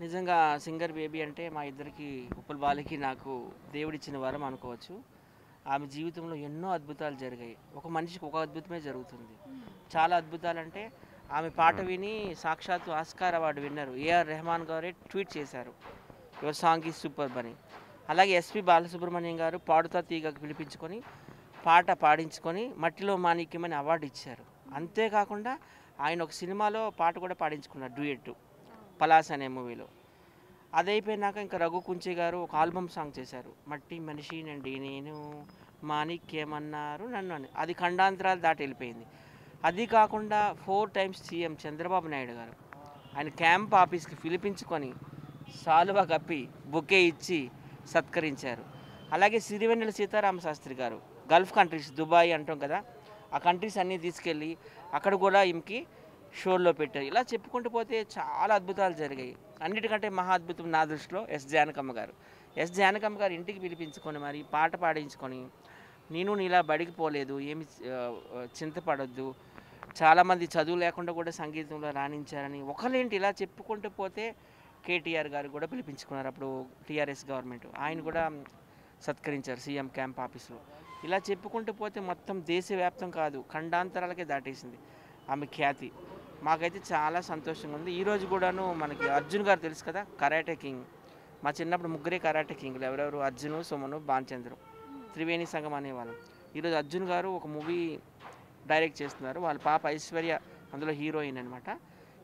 నిజంగా singer baby అంటే మా ఇద్దరికి ఉప్పల్ బాలకి నాకు దేవుడిచ్చిన వరం అనుకోవచ్చు. ఆమె జీవితంలో ఎన్నో అద్భుతాలు జరిగాయి. ఒక మనిషికి ఒక అద్భుతమే జరుగుతుంది. చాలా అద్భుతాలంటే ఆమె పాట విని సాక్షాత్తు ఆస్కార్ అవార్డు విన్నరు ఏఆర్ రెహమాన్ గారే ట్వీట్ చేశారు. యువర్ సాంగ్ ఈజ్ సూపర్బ్ అని. అలాగే ఎస్పి బాలసుబ్రహ్మణ్యం గారు పాడుతా తీగకు పిలిపించుకొని పాట పాడించుకొని మట్టిలో మాణిక్యమని అవార్డు ఇచ్చారు. అంతేకాకుండా ఆయన ఒక సినిమాలో పాట కూడా పాడించుకున్నారు డ్యూయెట్ పలాస్ అనే మూవీలో. అదైపోయినాక ఇంకా రఘు కుంచే గారు ఒక ఆల్బమ్ సాంగ్ చేశారు. మట్టి మనిషినండి నేను మాణిక్యమన్నారు నన్ను అని. అది ఖండాంతరాలు దాటి వెళ్ళిపోయింది. అది కాకుండా 4 టైమ్స్ సీఎం చంద్రబాబు నాయుడు గారు ఆయన క్యాంప్ ఆఫీస్కి పిలిపించుకొని సాలువా కప్పి బొకే ఇచ్చి సత్కరించారు. అలాగే సిరివెన్నెల సీతారామ శాస్త్రి గారు గల్ఫ్ కంట్రీస్ దుబాయ్ అంటాం కదా, ఆ కంట్రీస్ అన్నీ తీసుకెళ్ళి అక్కడ కూడా ఈమెకి షోల్లో పెట్టారు. ఇలా చెప్పుకుంటూ పోతే చాలా అద్భుతాలు జరిగాయి. అన్నిటికంటే మహా అద్భుతం నా దృష్టిలో ఎస్ జానకమ్మ గారు. ఎస్ జానకమ్మ గారు ఇంటికి పిలిపించుకొని మరి పాట పాడించుకొని నేను నీలా బడికి పోలేదు, ఏమి చింతపడొద్దు, చాలామంది చదువు లేకుండా కూడా సంగీతంలో రాణించారని ఒకళ్ళేంటి ఇలా చెప్పుకుంటూ పోతే కేటీఆర్ గారు కూడా పిలిపించుకున్నారు. అప్పుడు టీఆర్ఎస్ గవర్నమెంట్ ఆయన కూడా సత్కరించారు సీఎం క్యాంప్ ఆఫీస్లో. ఇలా చెప్పుకుంటూ పోతే మొత్తం దేశవ్యాప్తం కాదు ఖండాంతరాలకే దాటేసింది ఆమె ఖ్యాతి. మాకైతే చాలా సంతోషంగా ఉంది. ఈరోజు కూడాను మనకి అర్జున్ గారు తెలుసు కదా, కరాటే కింగ్. మా చిన్నప్పుడు ముగ్గురే కరాటే కింగ్లు, ఎవరెవరు అర్జును, సుమను, భానుచంద్రు, త్రివేణి సంఘం అనేవాళ్ళం. ఈరోజు అర్జున్ గారు ఒక మూవీ డైరెక్ట్ చేస్తున్నారు. వాళ్ళ పాప ఐశ్వర్య అందులో హీరోయిన్ అనమాట.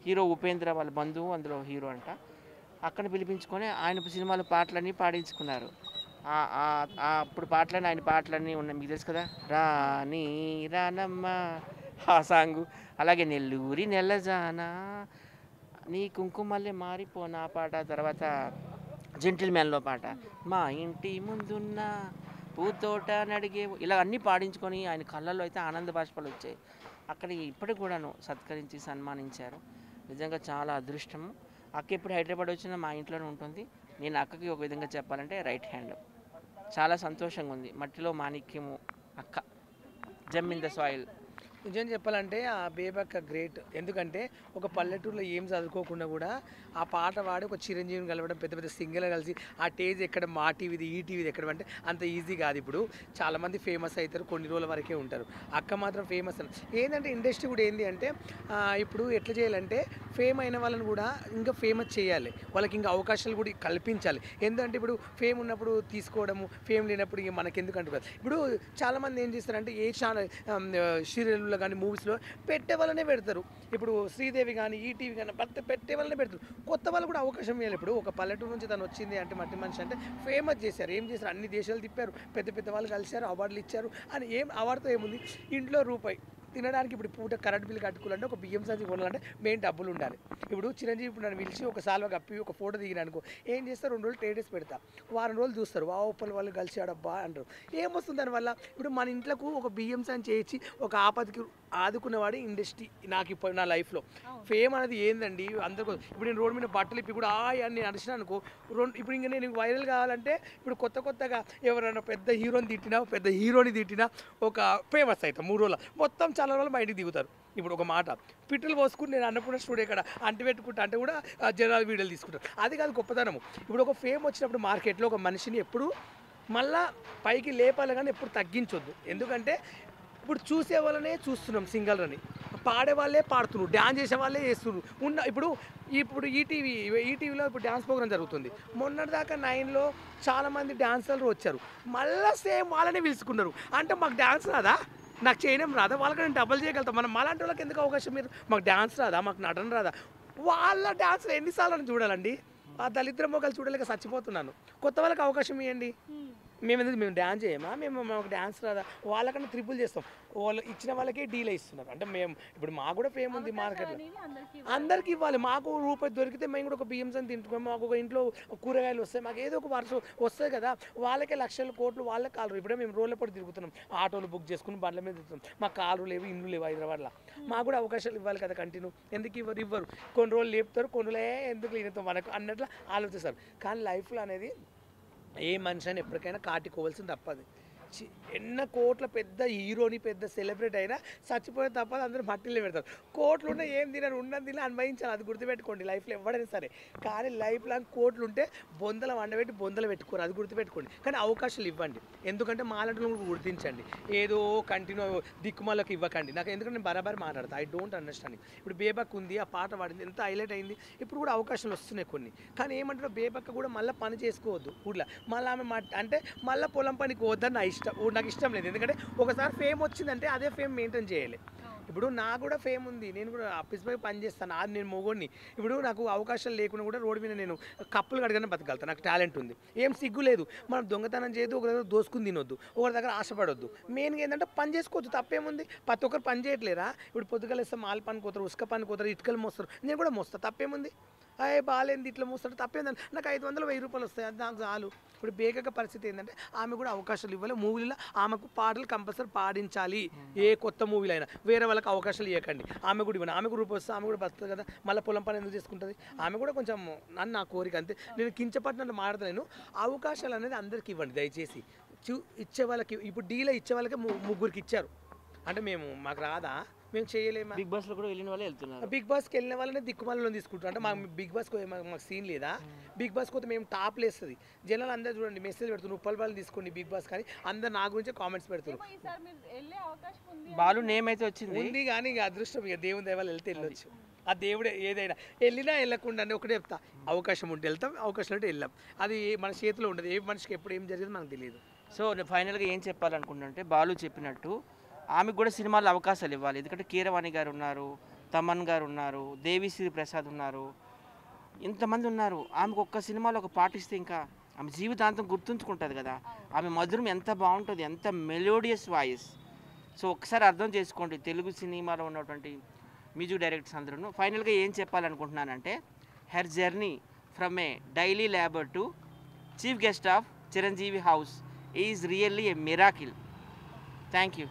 హీరో ఉపేంద్ర వాళ్ళ బంధువు అందులో హీరో అంట. అక్కడ పిలిపించుకొని ఆయన సినిమాలో పాటలన్నీ పాడించుకున్నారు. అప్పుడు పాటలన్నీ ఆయన పాటలన్నీ ఉన్నాయి, మీకు తెలుసు కదా, రాణి రానమ్మ ఆ సాంగు. అలాగే నెల్లూరి నెల్లజానా నీ కుంకుమల్లే మారిపోనా పాట, తర్వాత జెంటిల్మెన్లో పాట, మా ఇంటి ముందున్న పూతోట నడిగే, ఇలా అన్నీ పాడించుకొని ఆయన కళ్ళల్లో అయితే ఆనంద బాష్పాలు వచ్చాయి. అక్కడ ఇప్పటికి కూడాను సత్కరించి సన్మానించారు. నిజంగా చాలా అదృష్టము. అక్క ఎప్పుడు హైదరాబాద్ వచ్చినా మా ఇంట్లోనే ఉంటుంది. నేను అక్కకి ఒక విధంగా చెప్పాలంటే రైట్ హ్యాండ్. చాలా సంతోషంగా ఉంది. మట్టిలో మాణిక్యము అక్క, జమ్ ఇన్ ద సాయిల్. నిజం చెప్పాలంటే ఆ బేబక్క గ్రేట్. ఎందుకంటే ఒక పల్లెటూరులో ఏం చదువుకోకుండా కూడా ఆ పాట పాడి ఒక చిరంజీవిని కలవడం, పెద్ద పెద్ద సింగర్లు కలిసి ఆ టేజ్ ఎక్కడ మా టీవీది ఈ టీవీది ఎక్కడ అంటే అంత ఈజీ కాదు. ఇప్పుడు చాలామంది ఫేమస్ అవుతారు, కొన్ని రోజుల వరకే ఉంటారు. అక్క మాత్రం ఫేమస్ అని ఏంటంటే ఇండస్ట్రీ కూడా ఏంది అంటే ఇప్పుడు ఎట్లా చేయాలంటే ఫేమ్ అయిన వాళ్ళని కూడా ఇంకా ఫేమస్ చేయాలి, వాళ్ళకి ఇంకా అవకాశాలు కూడా కల్పించాలి. ఎందుకంటే ఇప్పుడు ఫేమ్ ఉన్నప్పుడు తీసుకోవడము, ఫేమ్ లేనప్పుడు ఇక మనకెందుకు అంటున్నారు. ఇప్పుడు చాలామంది ఏం చేస్తారంటే ఏ ఛానల్ సీరియల్లో కానీ మూవీస్లో పెట్టే వాళ్ళనే పెడతారు. ఇప్పుడు శ్రీదేవి కానీ ఈటీవీ కానీ పెట్టే వాళ్ళనే పెడతారు. కొత్త వాళ్ళు కూడా అవకాశం ఇవ్వాలి. ఇప్పుడు ఒక పల్లెటూరు నుంచి తను వచ్చింది అంటే మట్టి మనిషి అంటే ఫేమస్ చేశారు. ఏం చేశారు, అన్ని దేశాలు తిప్పారు, పెద్ద పెద్ద వాళ్ళు కలిశారు, అవార్డులు ఇచ్చారు. అని ఏం అవార్డుతో ఏముంది, ఇంట్లో రూపాయి తినడానికి ఇప్పుడు పూట కరెంట్ బిల్ కట్టుకోవాలంటే ఒక బియ్యం సంచి కొనాలంటే మెయిన్ డబ్బులు ఉండాలి. ఇప్పుడు చిరంజీవి ఇప్పుడు నన్ను పిలిచి ఒక సాల్వ కప్పి ఒక ఫోటో దిగిన అనుకో, ఏం చేస్తారు, 2 రోజులు స్టేటస్ పెడతా, వారం రోజులు చూస్తారు, ఉప్పల వాళ్ళు కలిసి ఆడబ్బా అంటారు. ఏమొస్తుంది దానివల్ల? ఇప్పుడు మన ఇంట్లోకి ఒక బియ్యం సంచి చేయించి ఒక ఆపదకి ఆదుకున్నవాడి ఇండస్ట్రీ. నాకు ఇప్పుడు నా లైఫ్లో ఫేమ్ అనేది ఏందండి అందరికీ. ఇప్పుడు నేను రోడ్డు మీద బట్టలు ఇప్పి కూడా అని నడిచిన అనుకో, ఇప్పుడు ఇంకా నేను వైరల్ కావాలంటే ఇప్పుడు కొత్తగా ఎవరైనా పెద్ద హీరోని తిట్టినా, పెద్ద హీరోని తిట్టినా ఒక ఫేమస్ అవుతాం 3 రోజులు, మొత్తం చాలా రోజులు బయటికి దిగుతారు. ఇప్పుడు ఒక మాట పిట్టలు పోసుకుని నేను అన్నపూర్ణ స్టూడియో ఇక్కడ అంటి పెట్టుకుంటా అంటే కూడా జనాలు వీడియోలు తీసుకుంటారు. అది కాదు గొప్పతనము. ఇప్పుడు ఒక ఫేమ్ వచ్చినప్పుడు మార్కెట్లో ఒక మనిషిని ఎప్పుడు మళ్ళా పైకి లేపాలి కానీ ఎప్పుడు తగ్గించొద్దు. ఎందుకంటే ఇప్పుడు చూసే వాళ్ళనే చూస్తున్నాం సింగర్లని, పాడే వాళ్ళే పాడుతున్నారు, డ్యాన్స్ చేసే వాళ్ళే చేస్తున్నారు. ఇప్పుడు ఈటీవీలో ఇప్పుడు డ్యాన్స్ ప్రోగ్రామ్ జరుగుతుంది. మొన్నటిదాకా 9లో చాలామంది డాన్సర్లు వచ్చారు, మళ్ళీ సేమ్ వాళ్ళనే పిలుచుకున్నారు. అంటే మాకు డ్యాన్స్ రాదా, నాకు చేయడం రాదా, వాళ్ళకి నేను డబల్ చేయగలుగుతాం. మనం అలాంటి వాళ్ళకి ఎందుకు అవకాశం? మీరు మాకు డ్యాన్స్ రాదా, మాకు నటన రాదా? వాళ్ళ డ్యాన్స్లో ఎన్నిసార్లు చూడాలండి? ఆ దళిద్ర మొక్కలు చూడలేక చచ్చిపోతున్నాను. కొత్త వాళ్ళకి అవకాశం ఇవ్వండి. మేము డ్యాన్స్ చేయమా, మాకు డ్యాన్స్ రాదా? వాళ్ళకన్నా ట్రిపుల్ చేస్తాం. వాళ్ళు ఇచ్చిన వాళ్ళకే డీల్ ఇస్తున్నారు. అంటే మేము ఇప్పుడు మాకు కూడా ఫేమ్ ఉంది మార్కెట్లో, అందరికీ ఇవ్వాలి. మాకు రూపాయి దొరికితే మేము కూడా ఒక బియ్యం అని తింటున్నాం, మాకు ఒక ఇంట్లో కూరగాయలు వస్తాయి, మాకు ఏదో ఒక వరుస వస్తాయి కదా. వాళ్ళకే లక్షల కోట్లు, వాళ్ళకే కాలు. ఇప్పుడే మేము రోడ్ల పడి తిరుగుతున్నాం, ఆటోలు బుక్ చేసుకుని బండ్ల మీద తిరుగుతున్నాం, మాకు కారు లేవు, ఇండ్లు లేవు హైదరాబాద్లో. మాకు కూడా అవకాశాలు ఇవ్వాలి కదా కంటిన్యూ. ఎందుకు ఇవ్వరు? కొన్ని రోజులు లేపుతారు, కొన్ని రోజులే ఎందుకు లేనితో మనకు అన్నట్లు ఆలోచిస్తారు. కానీ లైఫ్లో అనేది ఏ మనిషి అయినా ఎప్పటికైనా కాటికోవాల్సింది తప్పదు. ఎన్న కోట్ల పెద్ద హీరోని పెద్ద సెలబ్రిటీ అయినా చచ్చిపోయే తప్ప అందరూ మట్టిలో పెడతారు. కోట్లు ఉన్న ఏం తినరు, ఉన్నది తిని అనుభవించాలి. అది గుర్తుపెట్టుకోండి లైఫ్లో ఎవడైనా సరే. కానీ లైఫ్ లాంగ్ కోట్లు ఉంటే బొందల వండబెట్టి బొందలు పెట్టుకోరు, అది గుర్తుపెట్టుకోండి. కానీ అవకాశాలు ఇవ్వండి, ఎందుకంటే మాలాంటి గుర్తించండి. ఏదో కంటిన్యూ దిక్కుమాలకు ఇవ్వకండి. నాకు ఎందుకంటే నేను బరాబర్ మాట్లాడతా, ఐ డోంట్ అండర్స్టాండింగ్. ఇప్పుడు బేబక్ ఉంది, ఆ పాట పాడింది, ఎంత హైలైట్ అయింది. ఇప్పుడు కూడా అవకాశాలు వస్తున్నాయి కొన్ని. కానీ ఏమంటారు, బేబక్క కూడా మళ్ళీ పని చేసుకోవద్దు ఊళ్ళో. మళ్ళీ ఆమె అంటే మళ్ళీ పొలం పనికి పోద్దని నాకు ఇష్టం లేదు. ఎందుకంటే ఒకసారి ఫేమ్ వచ్చిందంటే అదే ఫేమ్ మెయింటైన్ చేయాలి. ఇప్పుడు నాకు కూడా ఫేమ్ ఉంది, నేను కూడా ఆఫీస్ పై పని చేస్తాను, అది నేను మొగోడిని. ఇప్పుడు నాకు అవకాశాలు లేకుండా కూడా రోడ్డు మీద నేను కప్పులు కడగానే బతకగలుగుతాను, నాకు టాలెంట్ ఉంది, ఏం సిగ్గు లేదు. మనం దొంగతనం చేయొద్దు, ఒక దగ్గర దోసుకుని తినొద్దు, ఒకరి దగ్గర ఆశపడొద్దు. మెయిన్గా ఏంటంటే పని చేసుకోవచ్చు, తప్పేముంది. ప్రతి ఒక్కరు పని చేయట్లేరా? ఇప్పుడు పొద్దుగల ఇస్తే మాల్ పని పోతారు, ఉసుక పని పోతారు, ఇటుకలు మోస్తారు, నేను కూడా మోస్తా, తప్పేముంది. అయ్యే బాగాలేంది ఇట్లా మూస్తాడు, తప్పేందండి. నాకు 500-1000 రూపాయలు వస్తాయి, అది నాకు చాలు. ఇప్పుడు బేగక పరిస్థితి ఏంటంటే ఆమె కూడా అవకాశాలు ఇవ్వాలి. మూవీలో ఆమెకు పాటలు కంపల్సరీ పాడించాలి. ఏ కొత్త మూవీలో అయినా వేరే వాళ్ళకి అవకాశాలు ఇవ్వకండి. ఆమె కూడా ఇవ్వండి, ఆమె కూడా రూపాయి వస్తే ఆమె కూడా బతుంది కదా, మళ్ళీ పొలం పని ఎందుకు చేసుకుంటుంది? ఆమె కూడా కొంచెం నా కోరిక అంతే. నేను కించపట్టినట్టు మాట్లాడలేను. అవకాశాలు అనేది అందరికి ఇవ్వండి దయచేసి. ఇచ్చే వాళ్ళకి ఇప్పుడు డీలో ఇచ్చే వాళ్ళకి ముగ్గురికి ఇచ్చారు అంటే మాకు రాదా, మేము చేయలేమా? బిగ్ బాస్లో కూడా వెళ్ళిన వాళ్ళే వెళ్తున్నారు. బిగ్ బాస్కి వెళ్ళిన వాళ్ళనే దిక్కుమాలలో తీసుకుంటారు. అంటే మాకు బిగ్ బాస్కి మాకు సీన్ లేదా? బిగ్ బాస్కి పోతే మేము టాప్ లేస్తుంది. జనాలు అందరూ చూడండి మెసేజ్ పెడుతున్నారు, ఉప్పల్ బాల్ తీసుకోండి బిగ్ బాస్, కానీ అందరు నా గురించే కామెంట్స్ పెడుతున్నారు. బాలు నేమ్ అయితే వచ్చింది ఉంది కానీ ఇక అదృష్టం, ఇక దేవుని దయవల్ల వెళ్తే వెళ్ళొచ్చు. ఆ దేవుడే ఏదైనా వెళ్ళినా వెళ్ళకుండా అని ఒకటే చెప్తా, అవకాశం ఉంటే వెళ్తాం, అవకాశం ఉంటే వెళ్ళాం. అది మన చేతిలో ఉండదు, ఏ మనిషికి ఎప్పుడు ఏం జరిగిందో మనకు తెలియదు. సో ఫైనల్గా ఏం చెప్పాలనుకుంటుంటే, బాలు చెప్పినట్టు ఆమెకు కూడా సినిమాల్లో అవకాశాలు ఇవ్వాలి. ఎందుకంటే కీరవాణి గారు ఉన్నారు, తమన్ గారు ఉన్నారు, దేవిశ్రీ ప్రసాద్ ఉన్నారు, ఇంతమంది ఉన్నారు. ఆమెకు ఒక్క సినిమాలో ఒక పాట ఇస్తే ఇంకా ఆమె జీవితాంతం గుర్తుంచుకుంటుంది కదా. ఆమె మధురం ఎంత బాగుంటుంది, ఎంత మెలోడియస్ వాయిస్. సో ఒకసారి అర్థం చేసుకోండి తెలుగు సినిమాలో ఉన్నటువంటి మ్యూజిక్ డైరెక్టర్స్ అందరూ. ఫైనల్గా ఏం చెప్పాలనుకుంటున్నానంటే, her journey from a daily labour to chief guest of Chiranjeevi house is really a miracle. Thank you.